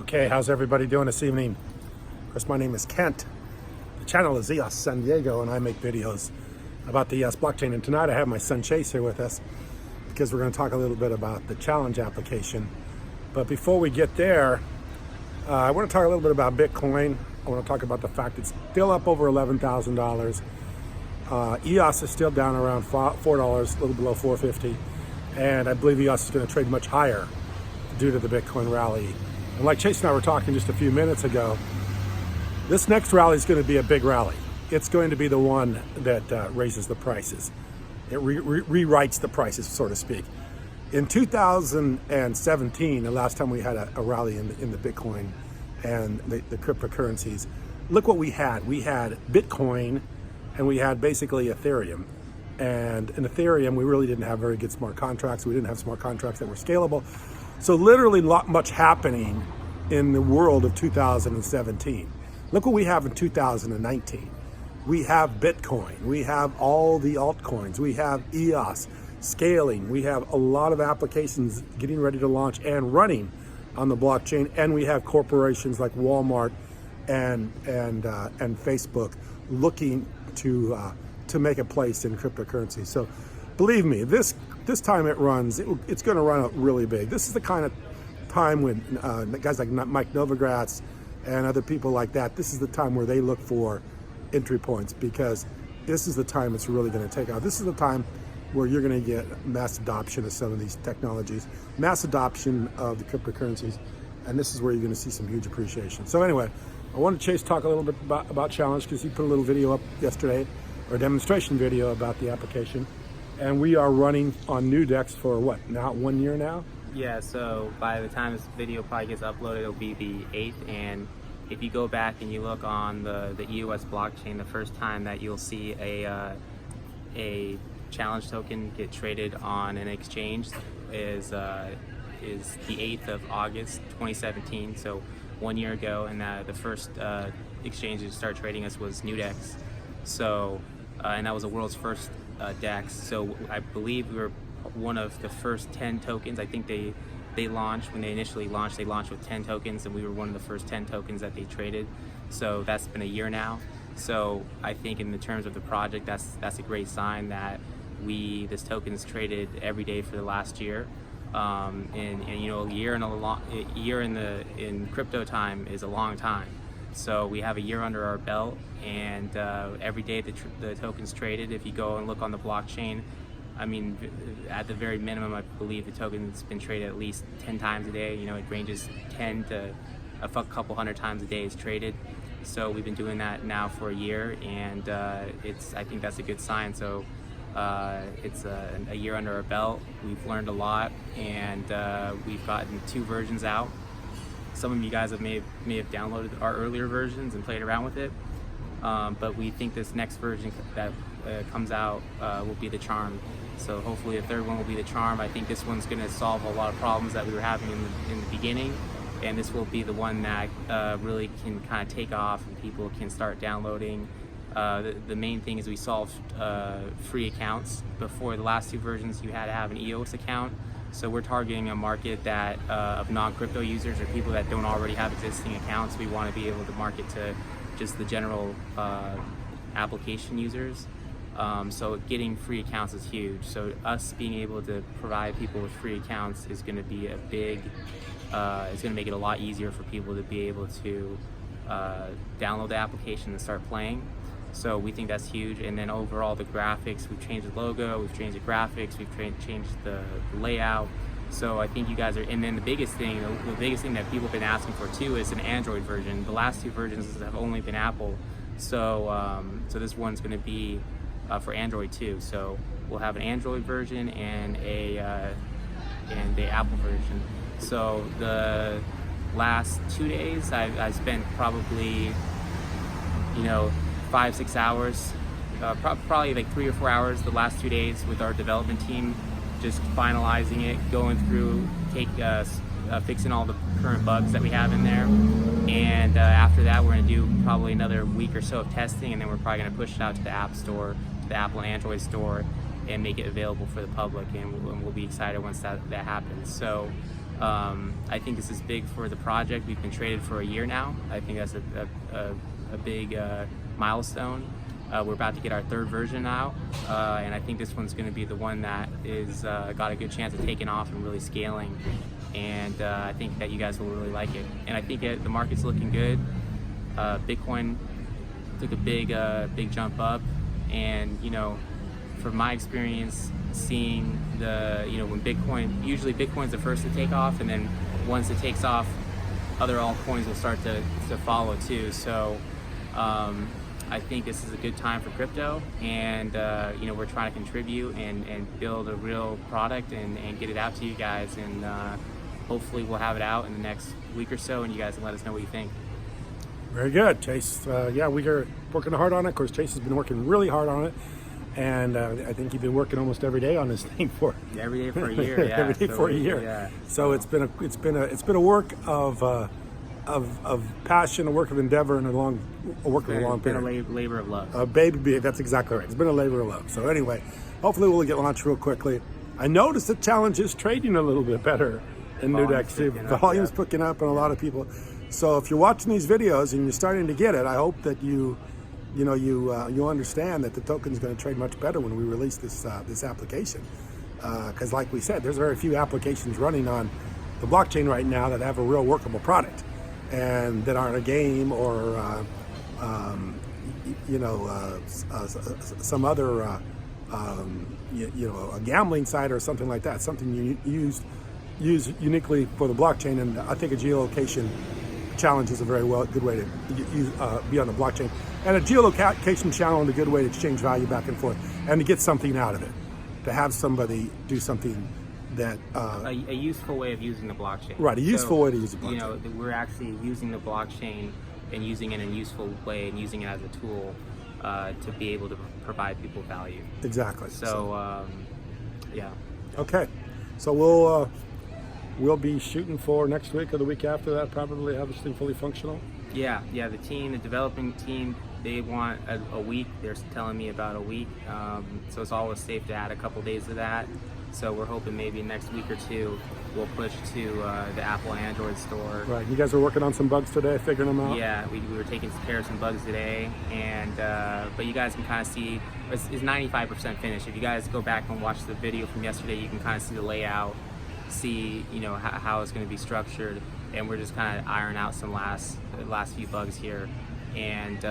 Okay, how's everybody doing this evening? Of course, my name is Kent. The channel is EOS San Diego, and I make videos about the EOS blockchain. And tonight I have my son Chase here with us because we're going to talk a little bit about the challenge application. But before we get there, I want to talk a little bit about Bitcoin. I want to talk about the fact it's still up over $11,000. EOS is still down around $4, a little below $4.50. And I believe EOS is going to trade much higher due to the Bitcoin rally. And like Chase and I were talking just a few minutes ago, this next rally is going to be a big rally. It's going to be the one that raises the prices. It rewrites the prices, so to speak. In 2017, the last time we had a rally in the Bitcoin and the cryptocurrencies, look what we had. We had Bitcoin and we had basically Ethereum. And in Ethereum, we really didn't have very good smart contracts. We didn't have smart contracts that were scalable. So literally not much happening in the world of 2017. Look what we have in 2019. We have Bitcoin, we have all the altcoins, we have EOS scaling, we have a lot of applications getting ready to launch and running on the blockchain, and we have corporations like Walmart and Facebook looking to make a place in cryptocurrency. So believe me, this time it runs, it's going to run out really big. This is the kind of time when guys like Mike Novogratz and other people like that, this is the time where they look for entry points, because this is the time it's really going to take off. This is the time where you're going to get mass adoption of some of these technologies, mass adoption of the cryptocurrencies, and this is where you're going to see some huge appreciation. So anyway, I wanted Chase talk a little bit about Challenge, because he put a little video up yesterday, or a demonstration video about the application. And we are running on new decks for what, now 1 year now? Yeah, so by the time this video probably gets uploaded, it'll be the 8th. And if you go back and you look on the EOS blockchain, the first time that you'll see a challenge token get traded on an exchange is the 8th of August 2017, so 1 year ago. And the first exchange to start trading us was Nudex. So and that was the world's first DEX. So I believe we were one of the first 10 tokens. I think they launched, when they initially launched, they launched with 10 tokens, and we were one of the first 10 tokens that they traded. So that's been a year now. So I think in the terms of the project, that's a great sign that this token is traded every day for the last year. And you know, a year in crypto time is a long time. So we have a year under our belt, and every day the token's traded. If you go and look on the blockchain, I mean, at the very minimum, I believe the token's been traded at least 10 times a day. You know, it ranges 10 to a couple hundred times a day is traded. So we've been doing that now for a year, and I think that's a good sign. So it's a year under our belt. We've learned a lot, and we've gotten 2 versions out. Some of you guys may have downloaded our earlier versions and played around with it, but we think this next version that comes out will be the charm. So hopefully the third one will be the charm. I think this one's going to solve a lot of problems that we were having in the beginning, and this will be the one that really can kind of take off and people can start downloading. The main thing is we solved free accounts. Before the last 2 versions, you had to have an EOS account. So we're targeting a market that of non-crypto users, or people that don't already have existing accounts. We want to be able to market to just the general application users. So getting free accounts is huge. So us being able to provide people with free accounts is going to be a big, it's going to make it a lot easier for people to be able to download the application and start playing. So we think that's huge. And then overall, the graphics, we've changed the logo, we've changed the graphics, we've changed the layout. So I think you guys are, and then the biggest thing that people have been asking for too is an Android version. The last 2 versions have only been Apple. So so this one's going to be for Android too. So we'll have an Android version and a Apple version. So the last 2 days, I spent probably, 5-6 hours, probably like 3 or 4 hours the last 2 days with our development team, just finalizing it, going through, fixing all the current bugs that we have in there. And after that, we're going to do probably another week or so of testing, and then we're probably going to push it out to the App Store, to the Apple and Android store, and make it available for the public. And we'll be excited once that happens. So I think this is big for the project. We've been traded for a year now. I think that's a big milestone. We're about to get our third version out, and I think this one's going to be the one that is got a good chance of taking off and really scaling. And I think that you guys will really like it. And I think the market's looking good. Bitcoin took a big jump up, and from my experience, seeing when usually Bitcoin's the first to take off, and then once it takes off, other altcoins will start to follow too. So I think this is a good time for crypto, and we're trying to contribute and build a real product and get it out to you guys, and hopefully we'll have it out in the next week or so, and you guys can let us know what you think. Very good, Chase. Yeah, we are working hard on it. Of course, Chase has been working really hard on it, and I think you've been working almost every day on this thing for every day for a year. Yeah, every day for a year. Yeah. So it's been a work of passion, a work of endeavor, and a work of a long period. It's been a labor of love. That's exactly right. It's been a labor of love. So anyway, hopefully we'll get launched real quickly. I noticed the challenge is trading a little bit better in Nudex too. The volume's picking up, and a lot of people. So if you're watching these videos and you're starting to get it, I hope that you understand that the token is going to trade much better when we release this application. Because like we said, there's very few applications running on the blockchain right now that have a real workable product, and that aren't a game or some other a gambling site or something like that. Something you use uniquely for the blockchain, and I think a geolocation challenge is a very good way to be on the blockchain, and a geolocation challenge is a good way to exchange value back and forth and to get something out of it, to have somebody do something that a useful way of using the blockchain. Right, a useful way to use the blockchain. We're actually using the blockchain and using it in a useful way and using it as a tool to be able to provide people value. Exactly. So yeah. Okay, so we'll be shooting for next week or the week after that, probably have this thing fully functional. Yeah. The developing team, they want a week. They're telling me about a week. So it's always safe to add a couple days of that. So we're hoping maybe next week or two we'll push to the Apple Android store. Right. You guys are working on some bugs today, figuring them out. Yeah, we were taking care of some bugs today, and but you guys can kind of see it's 95% finished. If you guys go back and watch the video from yesterday, you can kind of see the layout, see how it's going to be structured, and we're just kind of iron out some last few bugs here, and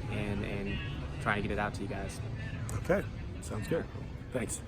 and trying to get it out to you guys. Okay, sounds good. Thanks.